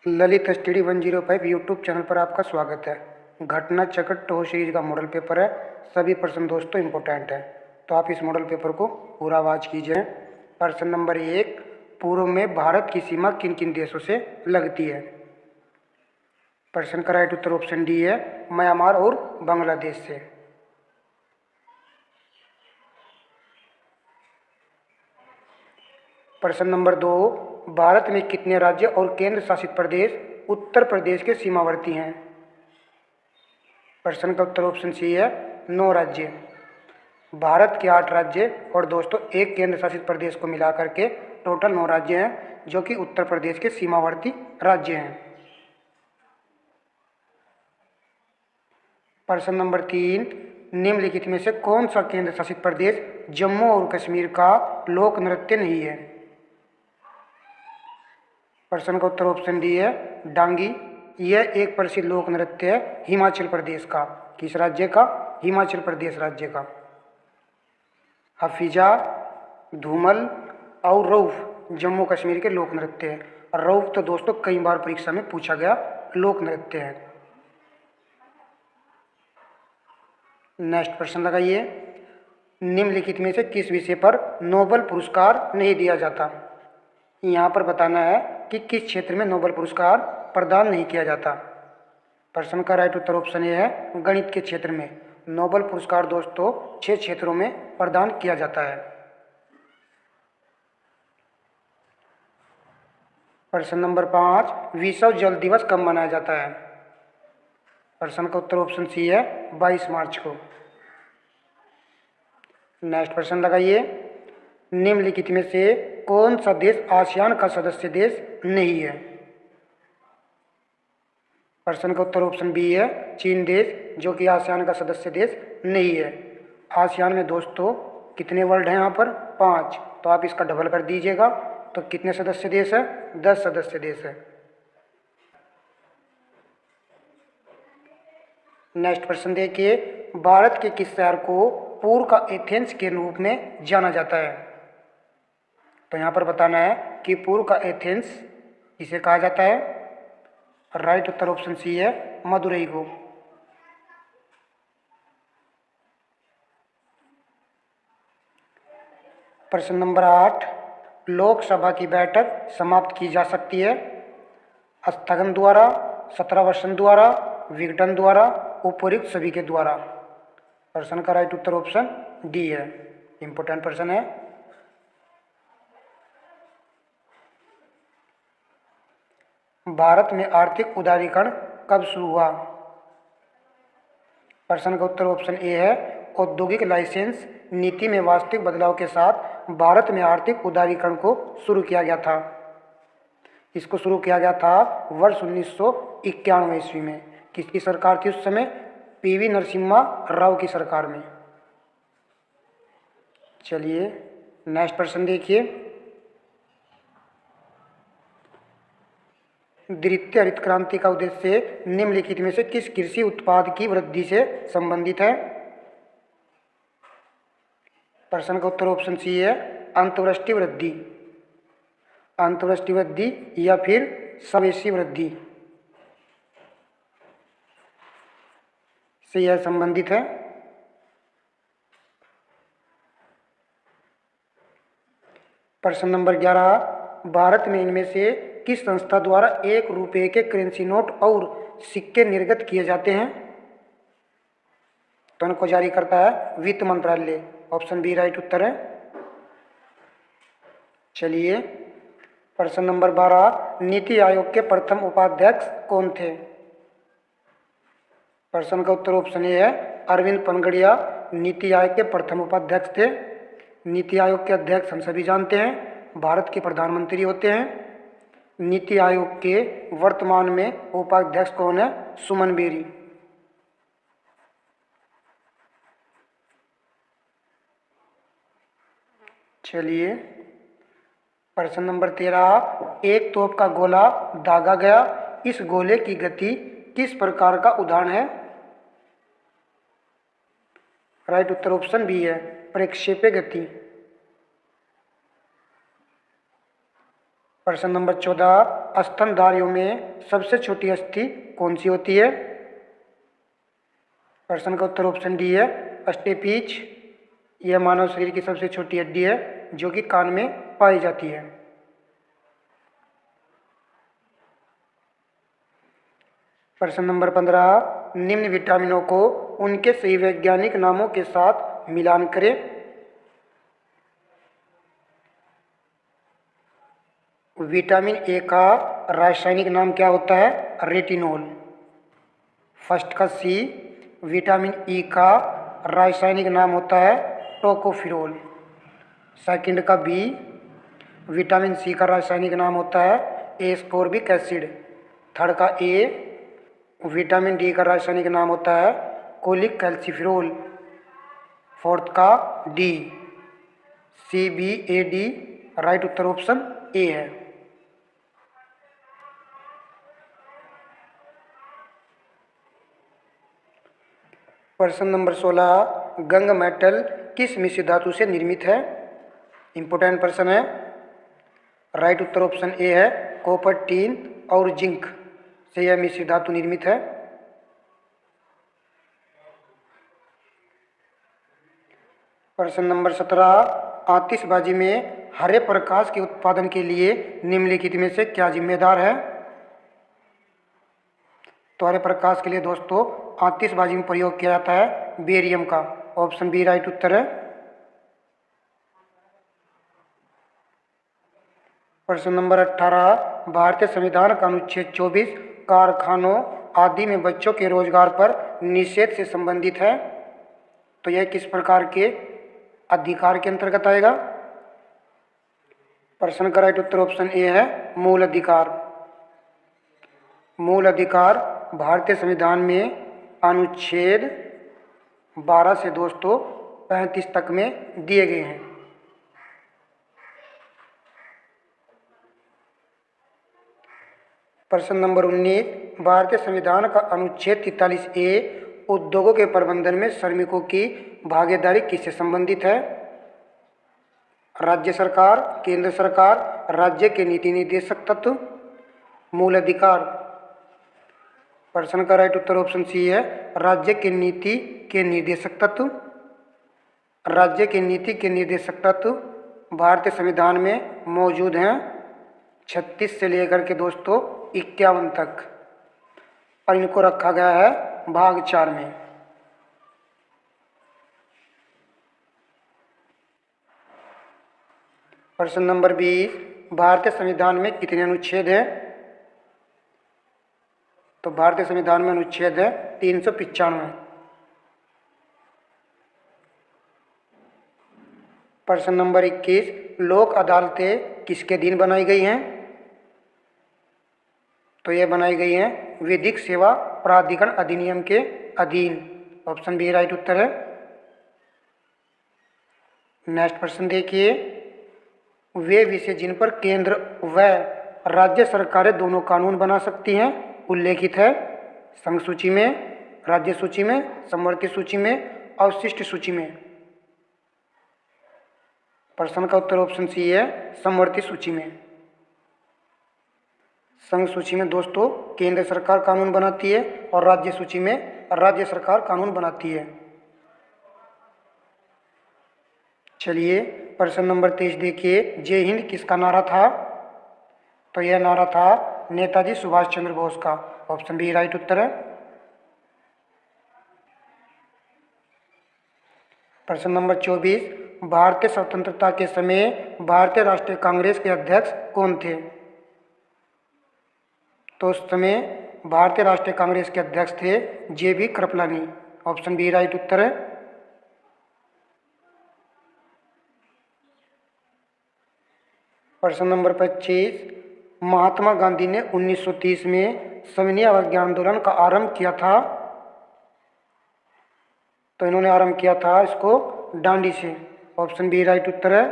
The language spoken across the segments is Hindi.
ललित स्टडी 105 यूट्यूब चैनल पर आपका स्वागत है। घटना चक्र टो सीरीज का मॉडल पेपर है। सभी प्रश्न दोस्तों इम्पोर्टेंट है, तो आप इस मॉडल पेपर को पूरा आवाज कीजिए। प्रश्न नंबर 1, पूर्व में भारत की सीमा किन किन देशों से लगती है? प्रश्न का राइट उत्तर ऑप्शन डी है, म्यांमार और बांग्लादेश से। प्रश्न नंबर 2, भारत में कितने राज्य और केंद्र शासित प्रदेश उत्तर प्रदेश के सीमावर्ती हैं? प्रश्न का उत्तर ऑप्शन सी है, 9 राज्य। भारत के 8 राज्य और दोस्तों एक केंद्र शासित प्रदेश को मिलाकर के टोटल 9 राज्य हैं, जो कि उत्तर प्रदेश के सीमावर्ती राज्य हैं। प्रश्न नंबर 3, निम्नलिखित में से कौन सा केंद्र शासित प्रदेश जम्मू और कश्मीर का लोक नृत्य नहीं है? प्रश्न का उत्तर ऑप्शन डी है, डांगी। यह एक प्रसिद्ध लोक नृत्य है हिमाचल प्रदेश का। किस राज्य का? हिमाचल प्रदेश राज्य का। हफीजा, धूमल और रऊफ जम्मू कश्मीर के लोक नृत्य है। रऊफ तो दोस्तों कई बार परीक्षा में पूछा गया लोक नृत्य है। नेक्स्ट प्रश्न लगाइए, निम्नलिखित में से किस विषय पर नोबेल पुरस्कार नहीं दिया जाता? यहाँ पर बताना है कि किस क्षेत्र में नोबेल पुरस्कार प्रदान नहीं किया जाता। प्रश्न का राइट उत्तर ऑप्शन ए है, गणित के क्षेत्र में। नोबेल पुरस्कार दोस्तों 6 क्षेत्रों में प्रदान किया जाता है। प्रश्न नंबर 5, विश्व जल दिवस कब मनाया जाता है? प्रश्न का उत्तर ऑप्शन सी है, 22 मार्च को। नेक्स्ट प्रश्न लगाइए, निम्नलिखित में से कौन सा देश आसियान का सदस्य देश नहीं है? प्रश्न का उत्तर ऑप्शन बी है, चीन देश, जो कि आसियान का सदस्य देश नहीं है। आसियान में दोस्तों कितने वर्ल्ड हैं यहाँ पर? 5, तो आप इसका डबल कर दीजिएगा तो कितने सदस्य देश है? 10 सदस्य देश है। नेक्स्ट प्रश्न देखिए, भारत के किस शहर को पूर्व का एथेंस के रूप में जाना जाता है? तो यहाँ पर बताना है कि पूर्व का एथेंस इसे कहा जाता है। राइट उत्तर ऑप्शन सी है, मदुरई को। प्रश्न नंबर 8, लोकसभा की बैठक समाप्त की जा सकती है स्थगन द्वारा, सत्रावसान द्वारा, विघटन द्वारा, उपयुक्त सभी के द्वारा। प्रश्न का राइट उत्तर ऑप्शन डी है। इंपोर्टेंट प्रश्न है। भारत में आर्थिक उदारीकरण कब शुरू हुआ? प्रश्न का उत्तर ऑप्शन ए है, औद्योगिक लाइसेंस नीति में वास्तविक बदलाव के साथ भारत में आर्थिक उदारीकरण को शुरू किया गया था। इसको शुरू किया गया था वर्ष 1991 ईस्वी में। किसकी सरकार थी उस समय? पीवी नरसिम्हा राव की सरकार में। चलिए नेक्स्ट प्रश्न देखिए, द्वितीय हरित क्रांति का उद्देश्य निम्नलिखित में से किस कृषि उत्पाद की वृद्धि से संबंधित है? प्रश्न का उत्तर ऑप्शन सी है, अंतर्वृष्टि वृद्धि। अंतर्वृष्टि वृद्धि या फिर स्वदेशी वृद्धि से यह संबंधित है। प्रश्न नंबर 11, भारत में इनमें से किस संस्था द्वारा 1 रुपये के करेंसी नोट और सिक्के निर्गत किए जाते हैं? तो इनको जारी करता है वित्त मंत्रालय। ऑप्शन बी राइट उत्तर है। चलिए प्रश्न नंबर 12, नीति आयोग के प्रथम उपाध्यक्ष कौन थे? प्रश्न का उत्तर ऑप्शन ए है, अरविंद पनगड़िया नीति आयोग के प्रथम उपाध्यक्ष थे। नीति आयोग के अध्यक्ष हम सभी जानते हैं भारत के प्रधानमंत्री होते हैं। नीति आयोग के वर्तमान में उपाध्यक्ष कौन है? सुमन बेरी। चलिए प्रश्न नंबर 13, एक तोप का गोला दागा गया, इस गोले की गति किस प्रकार का उदाहरण है? राइट उत्तर ऑप्शन बी है, प्रक्षेप्य गति। प्रश्न नंबर 14, स्तनधारियों में सबसे छोटी अस्थि कौन सी होती है? प्रश्न का उत्तर ऑप्शन डी है, स्टेपीज। यह मानव शरीर की सबसे छोटी हड्डी है जो कि कान में पाई जाती है। प्रश्न नंबर 15, निम्न विटामिनों को उनके सही वैज्ञानिक नामों के साथ मिलान करें। विटामिन ए का रासायनिक नाम क्या होता है? रेटिनोल। फर्स्ट का सी, विटामिन ई का रासायनिक नाम होता है टोकोफिरोल। सेकंड का बी, विटामिन सी का रासायनिक नाम होता है एस्कोर्बिक एसिड। थर्ड का ए, विटामिन डी का रासायनिक नाम होता है कोलिक कैल्सिफिरोल। फोर्थ का D, CBAD। Right Uttar option A है। प्रश्न नंबर 16, गंग मेटल किस मिश्र धातु से निर्मित है? इंपोर्टेंट प्रश्न है। राइट उत्तर ऑप्शन ए है, कॉपर, टीन और जिंक से यह मिश्र धातु निर्मित है। प्रश्न नंबर 17, आतिशबाजी में हरे प्रकाश के उत्पादन के लिए निम्नलिखित में से क्या जिम्मेदार है? तो हरे प्रकाश के लिए दोस्तों आतिशबाजी में प्रयोग किया जाता है बेरियम का। ऑप्शन बी राइट उत्तर है। प्रश्न नंबर 18, भारतीय संविधान का अनुच्छेद 24 कारखानों आदि में बच्चों के रोजगार पर निषेध से संबंधित है। तो यह किस प्रकार के अधिकार के अंतर्गत आएगा? प्रश्न का राइट उत्तर ऑप्शन ए है, मूल अधिकार। मूल अधिकार भारतीय संविधान में अनुच्छेद 12 से दोस्तों 35 तक में दिए गए हैं। प्रश्न नंबर 19, भारतीय संविधान का अनुच्छेद 43A उद्योगों के प्रबंधन में श्रमिकों की भागीदारी किससे संबंधित है? राज्य सरकार, केंद्र सरकार, राज्य के नीति निर्देशक तत्व, मूल अधिकार। प्रश्न का राइट उत्तर ऑप्शन सी है, राज्य के नीति के निर्देशक तत्व। राज्य के नीति के निर्देशक तत्व भारतीय संविधान में मौजूद हैं 36 से लेकर के दोस्तों 51 तक, और इनको रखा गया है भाग 4 में। प्रश्न नंबर 20, भारतीय संविधान में कितने अनुच्छेद हैं? तो भारतीय संविधान में अनुच्छेद है 395। प्रश्न नंबर 21, लोक अदालतें किसके अधीन बनाई गई हैं? तो यह बनाई गई हैं विधिक सेवा प्राधिकरण अधिनियम के अधीन। ऑप्शन बी राइट उत्तर है। नेक्स्ट प्रश्न देखिए, वे विषय जिन पर केंद्र व राज्य सरकारें दोनों कानून बना सकती हैं उल्लेखित है संघ सूची में, राज्य सूची में, समवर्ती सूची में, अवशिष्ट सूची में। प्रश्न का उत्तर ऑप्शन सी है, समवर्ती सूची में। संघ सूची में दोस्तों केंद्र सरकार कानून बनाती है और राज्य सूची में राज्य सरकार कानून बनाती है। चलिए प्रश्न नंबर 23 देखिए, जय हिंद किसका नारा था? तो यह नारा था नेताजी सुभाष चंद्र बोस का। ऑप्शन बी राइट उत्तर है। प्रश्न नंबर 24, भारतीय स्वतंत्रता के समय भारतीय राष्ट्रीय कांग्रेस के अध्यक्ष कौन थे? तो उस समय भारतीय राष्ट्रीय कांग्रेस के अध्यक्ष थे JB कृपलानी। ऑप्शन बी राइट उत्तर है। प्रश्न नंबर 25, महात्मा गांधी ने 1930 में सविनय अवज्ञा आंदोलन का आरंभ किया था। तो इन्होंने आरंभ किया था इसको डांडी से। ऑप्शन बी राइट उत्तर है।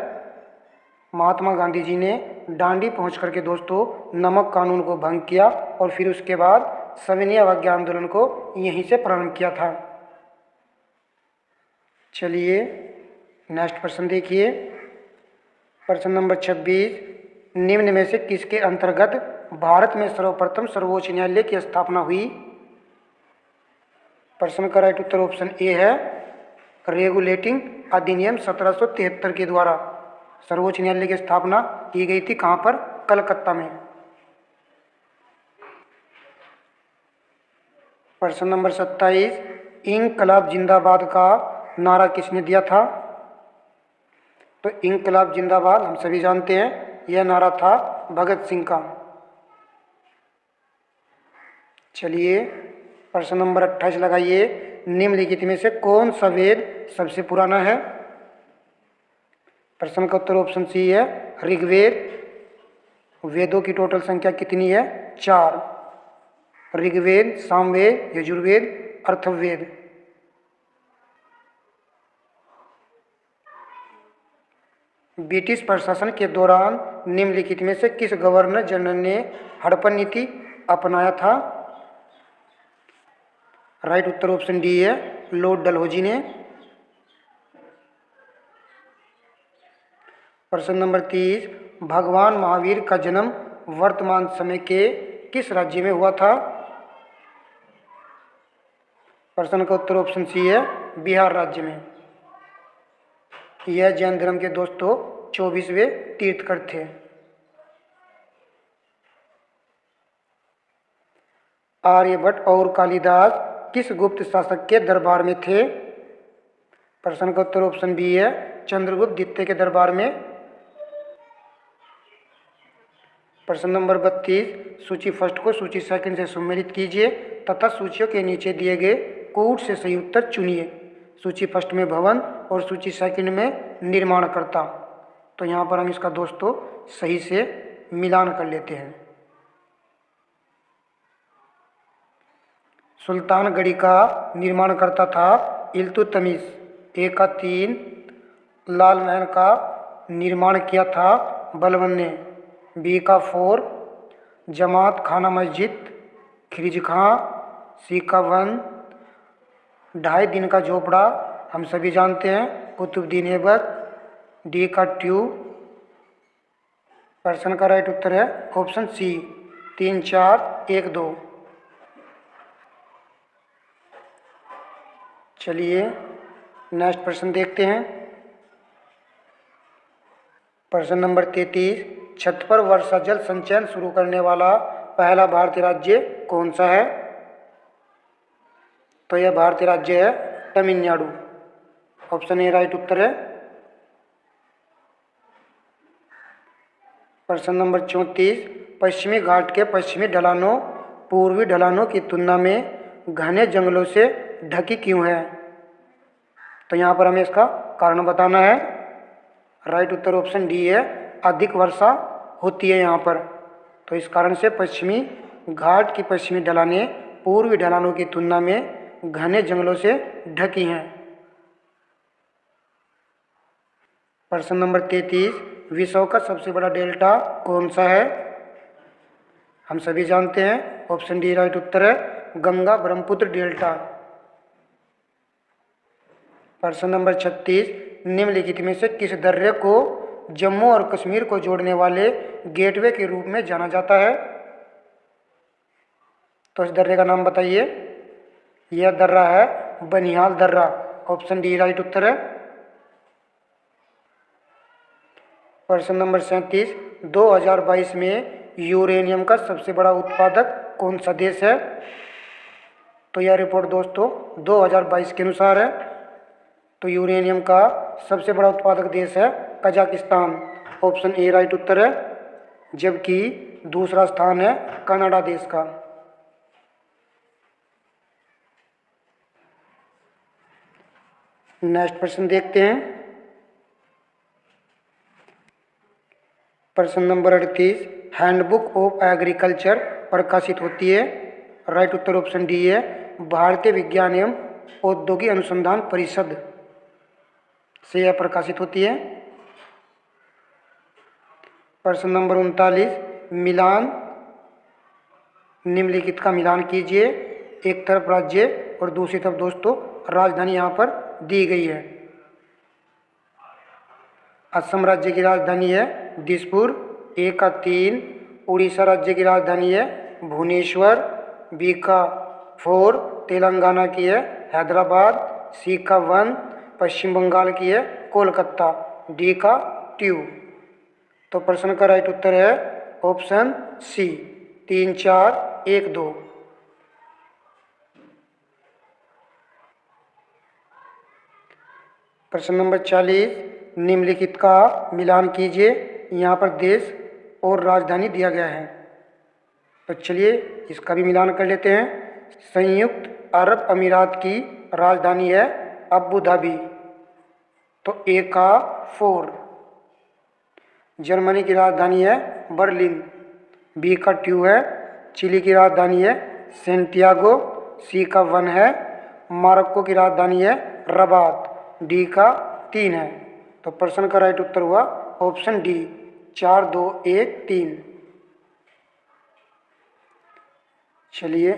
महात्मा गांधी जी ने डांडी पहुंच करके दोस्तों नमक कानून को भंग किया और फिर उसके बाद सविनय अवज्ञा आंदोलन को यहीं से प्रारंभ किया था। चलिए नेक्स्ट प्रश्न देखिए, प्रश्न नंबर 26, निम्न में से किसके अंतर्गत भारत में सर्वप्रथम सर्वोच्च न्यायालय की स्थापना हुई? प्रश्न का राइट उत्तर ऑप्शन ए है रेगुलेटिंग अधिनियम 1773 के द्वारा सर्वोच्च न्यायालय की स्थापना की गई थी। कहाँ पर? कलकत्ता में। प्रश्न नंबर 27, इंकलाब जिंदाबाद का नारा किसने दिया था? तो इंकलाब जिंदाबाद हम सभी जानते हैं, यह नारा था भगत सिंह का। चलिए प्रश्न नंबर 28 लगाइए, निम्नलिखित में से कौन सा वेद सबसे पुराना है? प्रश्न का उत्तर ऑप्शन सी है ऋग्वेद। वेदों की टोटल संख्या कितनी है? 4। ऋग्वेद, सामवेद, यजुर्वेद, अथर्ववेद। ब्रिटिश प्रशासन के दौरान निम्नलिखित में से किस गवर्नर जनरल ने हड़प्पन नीति अपनाया था? राइट उत्तर ऑप्शन डी है लॉर्ड डलहौजी ने। प्रश्न नंबर 30, भगवान महावीर का जन्म वर्तमान समय के किस राज्य में हुआ था? प्रश्न का उत्तर ऑप्शन सी है बिहार राज्य में। यह जैन धर्म के दोस्तों 24वें तीर्थकर थे। आर्यभट्ट और कालिदास किस गुप्त शासक के दरबार में थे? प्रश्न का उत्तर ऑप्शन बी है चंद्रगुप्त द्वितीय के दरबार में। प्रश्न नंबर 32, सूची फर्स्ट को सूची सेकंड से सम्मिलित कीजिए तथा सूचियों के नीचे दिए गए कूट से सही उत्तर चुनिए। सूची फर्स्ट में भवन और सूची सेकंड में निर्माणकर्ता। तो यहाँ पर हम इसका दोस्तों सही से मिलान कर लेते हैं। सुल्तानगढ़ी का निर्माण करता था इल्तुतमिश। ए का 3, लाल महल का निर्माण किया था बलबन ने। बी का 4, जमात खाना मस्जिद खिरिज खां। सी का 1, 2.5 दिन का झोपड़ा हम सभी जानते हैं कुतुबुद्दीन ऐबक। डी का 2। प्रश्न का राइट उत्तर है ऑप्शन सी 3, 4, 1, 2। चलिए नेक्स्ट प्रश्न देखते हैं। प्रश्न नंबर 33, छत पर वर्षा जल संचयन शुरू करने वाला पहला भारतीय राज्य कौन सा है? तो यह भारतीय राज्य है तमिलनाडु। ऑप्शन ए राइट उत्तर है। प्रश्न नंबर 34, पश्चिमी घाट के पश्चिमी ढलानों पूर्वी ढलानों की तुलना में घने जंगलों से ढकी क्यों है? तो यहाँ पर हमें इसका कारण बताना है। राइट उत्तर ऑप्शन डी है अधिक वर्षा होती है यहाँ पर, तो इस कारण से पश्चिमी घाट की पश्चिमी ढलानें पूर्वी ढलानों की तुलना में घने जंगलों से ढकी हैं। प्रश्न नंबर 33, विश्व का सबसे बड़ा डेल्टा कौन सा है? हम सभी जानते हैं ऑप्शन डी राइट उत्तर है गंगा ब्रह्मपुत्र डेल्टा। प्रश्न नंबर 36, निम्नलिखित में से किस दर्रे को जम्मू और कश्मीर को जोड़ने वाले गेटवे के रूप में जाना जाता है? तो इस दर्रे का नाम बताइए। यह दर्रा है बनिहाल दर्रा। ऑप्शन डी राइट उत्तर है। प्रश्न नंबर 37, 2022 में यूरेनियम का सबसे बड़ा उत्पादक कौन सा देश है? तो यह रिपोर्ट दोस्तों 2022 के अनुसार है। तो यूरेनियम का सबसे बड़ा उत्पादक देश है कजाकिस्तान। ऑप्शन ए राइट उत्तर है, जबकि दूसरा स्थान है कनाडा देश का। नेक्स्ट प्रश्न देखते हैं। प्रश्न नंबर 38, हैंडबुक ऑफ एग्रीकल्चर प्रकाशित होती है। राइट उत्तर ऑप्शन डी है भारतीय विज्ञान एवं औद्योगिक अनुसंधान परिषद से यह प्रकाशित होती है। प्रश्न नंबर 39, मिलान निम्नलिखित का मिलान कीजिए। एक तरफ राज्य और दूसरी तरफ दोस्तों राजधानी यहाँ पर दी गई है। असम राज्य की राजधानी है दिसपुर, ए का 3 उड़ीसा राज्य की राजधानी है भुवनेश्वर। बी का 4 तेलंगाना की है हैदराबाद। सी का 1 पश्चिम बंगाल की है कोलकाता। डी का 2। तो प्रश्न का राइट उत्तर है ऑप्शन सी 3 4 1 2। प्रश्न नंबर 40 निम्नलिखित का मिलान कीजिए। यहाँ पर देश और राजधानी दिया गया है, तो चलिए इसका भी मिलान कर लेते हैं। संयुक्त अरब अमीरात की राजधानी है अबू धाबी, तो ए का 4। जर्मनी की राजधानी है बर्लिन। बी का 2 है। चिली की राजधानी है सेंटियागो। सी का 1 है। मोरक्को की राजधानी है रबात। डी का 3 है। तो प्रश्न का राइट उत्तर हुआ ऑप्शन डी 4 2 1 3। चलिए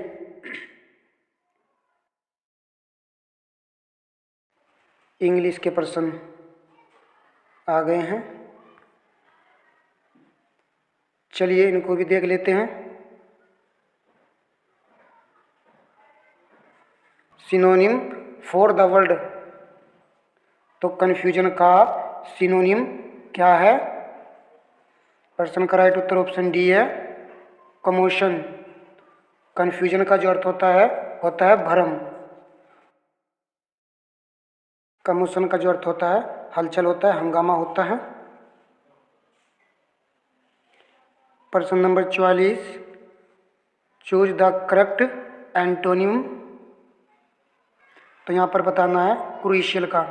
इंग्लिश के प्रश्न आ गए हैं, चलिए इनको भी देख लेते हैं। सिनोनिम फॉर द वर्ड, तो कन्फ्यूजन का सिनोनिम क्या है? प्रश्न का राइट उत्तर ऑप्शन डी है कमोशन। कन्फ्यूजन का जो अर्थ होता है भ्रम। कमोशन का जो अर्थ होता है हलचल होता है, हंगामा होता है। प्रश्न number 44 choose the correct antonym, तो यहाँ पर बताना है क्रूशियल का,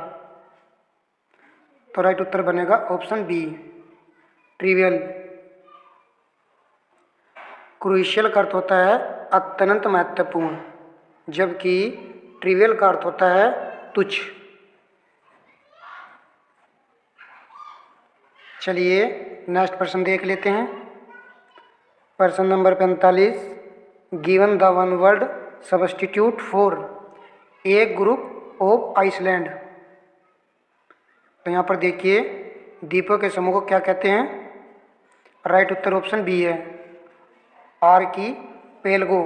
तो राइट उत्तर बनेगा ऑप्शन बी ट्रिवियल। क्रूशियल का अर्थ होता है अत्यंत महत्वपूर्ण, जबकि ट्रिवियल का अर्थ होता है तुच्छ। चलिए नेक्स्ट प्रश्न देख लेते हैं। प्रश्न number 45 given the one word substitute for a group of island, तो यहाँ पर देखिए द्वीपों के समूह को क्या कहते हैं? राइट उत्तर ऑप्शन बी है आर्कीपेलगो।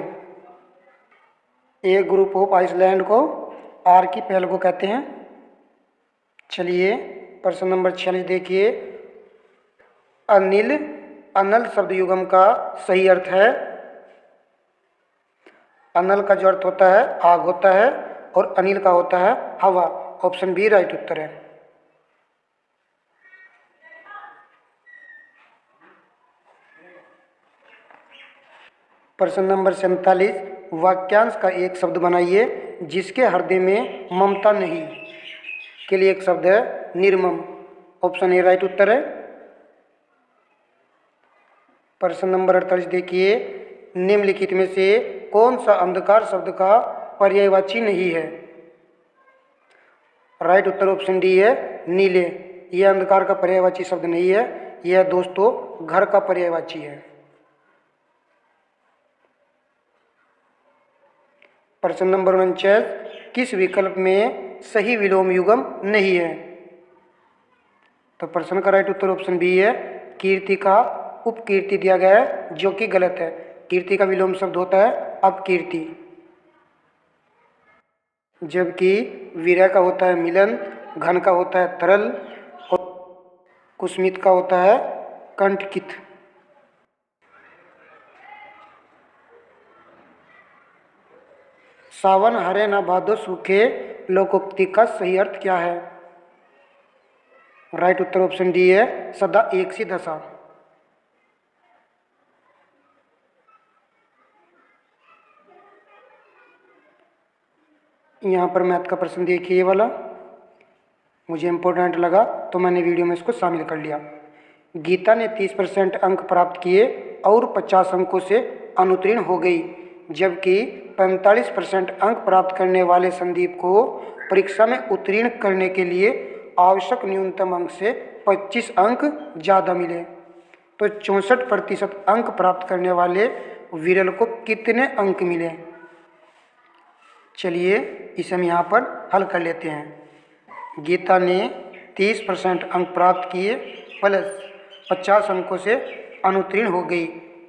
ए ग्रुप ऑफ आइसलैंड को आर्कीपेलगो कहते हैं। चलिए प्रश्न नंबर 46 देखिए अनल शब्द युगम का सही अर्थ है। अनल का जो अर्थ होता है आग होता है और अनिल का होता है हवा। ऑप्शन बी राइट उत्तर है। प्रश्न नंबर 47 वाक्यांश का एक शब्द बनाइए जिसके हृदय में ममता नहीं, के लिए एक शब्द है निर्मम। ऑप्शन ए राइट उत्तर है। प्रश्न नंबर 48 देखिए निम्नलिखित में से कौन सा अंधकार शब्द का पर्यायवाची नहीं है? राइट उत्तर ऑप्शन डी है नीले। यह अंधकार का पर्यायवाची शब्द नहीं है, यह दोस्तों घर का पर्यायवाची है। प्रश्न नंबर 49 किस विकल्प में सही विलोम युगम नहीं है? तो प्रश्न का राइट उत्तर ऑप्शन बी है कीर्ति का उपकीर्ति दिया गया है, जो कि गलत है। कीर्ति का विलोम शब्द होता है अपकीर्ति, जबकि वीरा का होता है मिलन, घन का होता है तरल और कुस्मित का होता है कंटकित। सावन हरे न भादो सूखे लोकोक्ति का सही अर्थ क्या है? राइट उत्तर ऑप्शन डी है सदा एक सी दशा। यहाँ पर मैथ का प्रश्न देखिए, ये वाला मुझे इम्पोर्टेंट लगा तो मैंने वीडियो में इसको शामिल कर लिया। गीता ने 30% अंक प्राप्त किए और 50 अंकों से अनुत्तीर्ण हो गई, जबकि 45% अंक प्राप्त करने वाले संदीप को परीक्षा में उत्तीर्ण करने के लिए आवश्यक न्यूनतम अंक से 25 अंक ज़्यादा मिले। तो 64% अंक प्राप्त करने वाले विरल को कितने अंक मिले? चलिए इसे हम यहाँ पर हल कर लेते हैं। गीता ने 30% अंक प्राप्त किए प्लस 50 अंकों से अनुत्तीर्ण हो गई,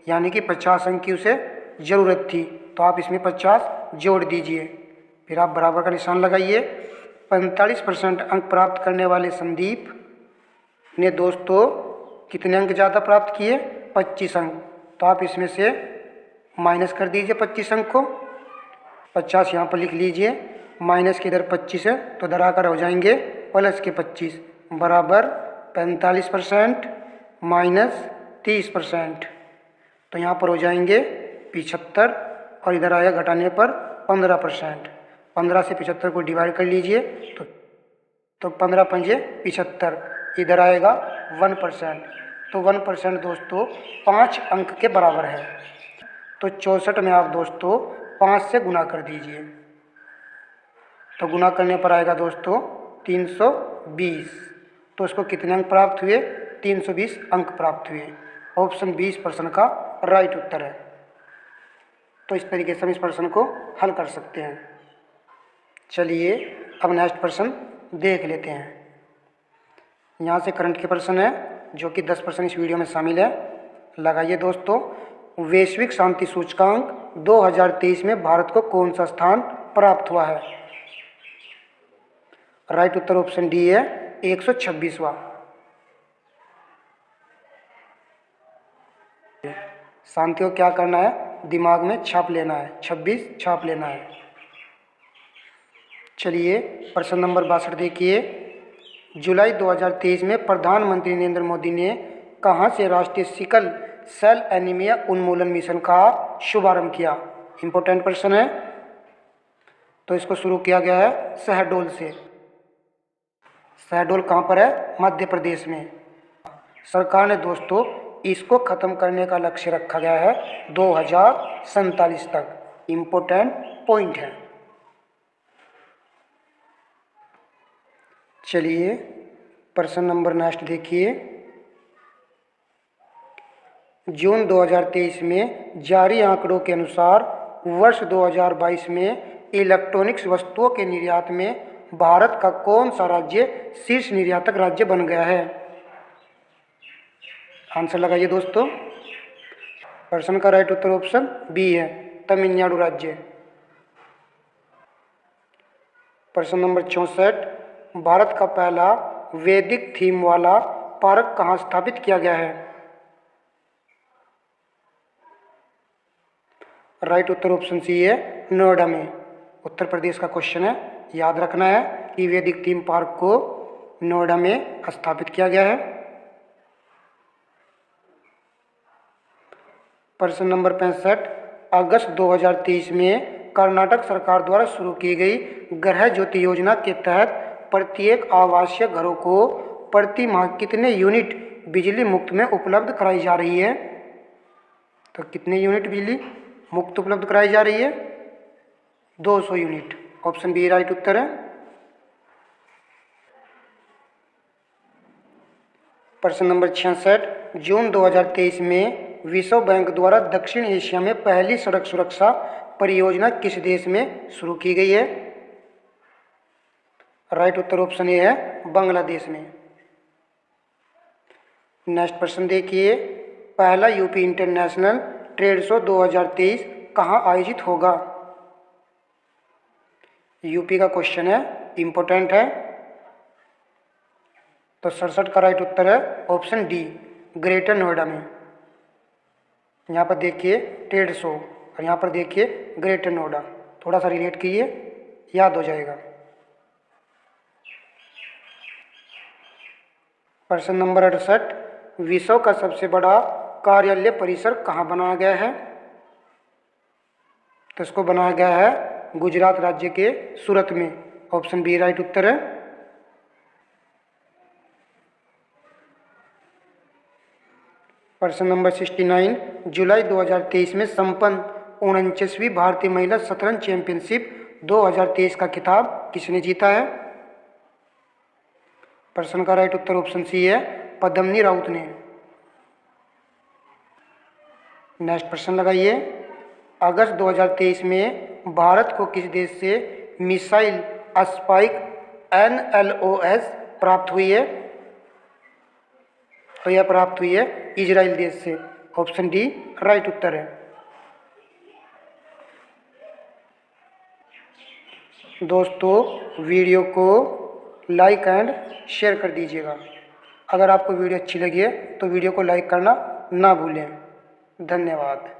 यानी कि 50 अंक की उसे ज़रूरत थी, तो आप इसमें 50 जोड़ दीजिए। फिर आप बराबर का निशान लगाइए। 45% अंक प्राप्त करने वाले संदीप ने दोस्तों कितने अंक ज़्यादा प्राप्त किए? 25 अंक। तो आप इसमें से माइनस कर दीजिए 25 अंक को। 50 यहाँ पर लिख लीजिए, माइनस के इधर 25 है तो इधर आकर हो जाएंगे प्लस के 25 बराबर 45% माइनस 30%। तो यहाँ पर हो जाएंगे 75 और इधर आएगा घटाने पर 15%। 15 से 75 को डिवाइड कर लीजिए तो 15 पंजे 75, इधर आएगा 1%। तो 1% दोस्तों 5 अंक के बराबर है। तो 64 में आप दोस्तों 5 से गुना कर दीजिए, तो गुना करने पर आएगा दोस्तों 320। तो उसको कितने अंक प्राप्त हुए? 320 अंक प्राप्त हुए। ऑप्शन 20 प्रश्न का राइट उत्तर है। तो इस तरीके से हम इस प्रश्न को हल कर सकते हैं। चलिए अब नेक्स्ट प्रश्न देख लेते हैं। यहाँ से करंट के प्रश्न है जो कि 10% इस वीडियो में शामिल है। लगाइए दोस्तों। वैश्विक शांति सूचकांक 2023 में भारत को कौन सा स्थान प्राप्त हुआ है? राइट उत्तर ऑप्शन डी है 126वां। शांति को क्या करना है? दिमाग में छाप लेना है, 26 छाप लेना है। चलिए प्रश्न नंबर 62 देखिए। जुलाई 2023 में प्रधानमंत्री नरेंद्र मोदी ने कहां से राष्ट्रीय सिकल सेल एनीमिया उन्मूलन मिशन का शुभारंभ किया? इंपॉर्टेंट प्रश्न है। तो इसको शुरू किया गया है शहडोल से। शहडोल कहाँ पर है? मध्य प्रदेश में। सरकार ने दोस्तों इसको ख़त्म करने का लक्ष्य रखा गया है 2047 तक। इम्पोर्टेंट पॉइंट है। चलिए प्रश्न नंबर नेक्स्ट देखिए। जून 2023 में जारी आंकड़ों के अनुसार वर्ष 2022 में इलेक्ट्रॉनिक्स वस्तुओं के निर्यात में भारत का कौन सा राज्य शीर्ष निर्यातक राज्य बन गया है? आंसर लगाइए दोस्तों। प्रश्न का राइट उत्तर ऑप्शन बी है, तमिलनाडु राज्य। प्रश्न नंबर 64। भारत का पहला वैदिक थीम वाला पार्क कहाँ स्थापित किया गया है? राइट उत्तर ऑप्शन सी है, नोएडा में। उत्तर प्रदेश का क्वेश्चन है, याद रखना है कि वैदिक थीम पार्क को नोएडा में स्थापित किया गया है। प्रश्न नंबर 65। अगस्त 2023 में कर्नाटक सरकार द्वारा शुरू की गई गृह ज्योति योजना के तहत प्रत्येक आवासीय घरों को प्रति माह कितने यूनिट बिजली मुफ्त में उपलब्ध कराई जा रही है? तो कितने यूनिट बिजली मुफ्त उपलब्ध कराई जा रही है? 200 यूनिट। ऑप्शन बी राइट उत्तर है। प्रश्न नंबर 66। जून 2023 में विश्व बैंक द्वारा दक्षिण एशिया में पहली सड़क सुरक्षा परियोजना किस देश में शुरू की गई है? राइट उत्तर ऑप्शन ए है, बांग्लादेश में। नेक्स्ट प्रश्न देखिए। पहला यूपी इंटरनेशनल ट्रेड शो 2023 कहाँ आयोजित होगा? यूपी का क्वेश्चन है, इंपॉर्टेंट है। तो 67 का राइट उत्तर है ऑप्शन डी, ग्रेटर नोएडा में। यहाँ पर देखिए ट्रेड शो और यहाँ पर देखिए ग्रेटर नोएडा, थोड़ा सा रिलेट कीजिए, याद हो जाएगा। प्रश्न नंबर 68। विश्व का सबसे बड़ा कार्यालय परिसर कहाँ बनाया गया है? तो इसको बनाया गया है गुजरात राज्य के सूरत में। ऑप्शन बी राइट उत्तर है। प्रश्न नंबर 69। जुलाई 2023 में संपन्न 49वीं भारतीय महिला शतरंज चैंपियनशिप 2023 का खिताब किसने जीता है? प्रश्न का राइट उत्तर ऑप्शन सी है, पद्मिनी राउत ने। नेक्स्ट प्रश्न लगाइए। अगस्त 2023 में भारत को किस देश से मिसाइल स्पाइक NLOS प्राप्त हुई है? तो यह प्राप्त हुई है इजराइल देश से। ऑप्शन डी राइट उत्तर है। दोस्तों वीडियो को लाइक एंड शेयर कर दीजिएगा। अगर आपको वीडियो अच्छी लगी है तो वीडियो को लाइक करना ना भूलें। धन्यवाद।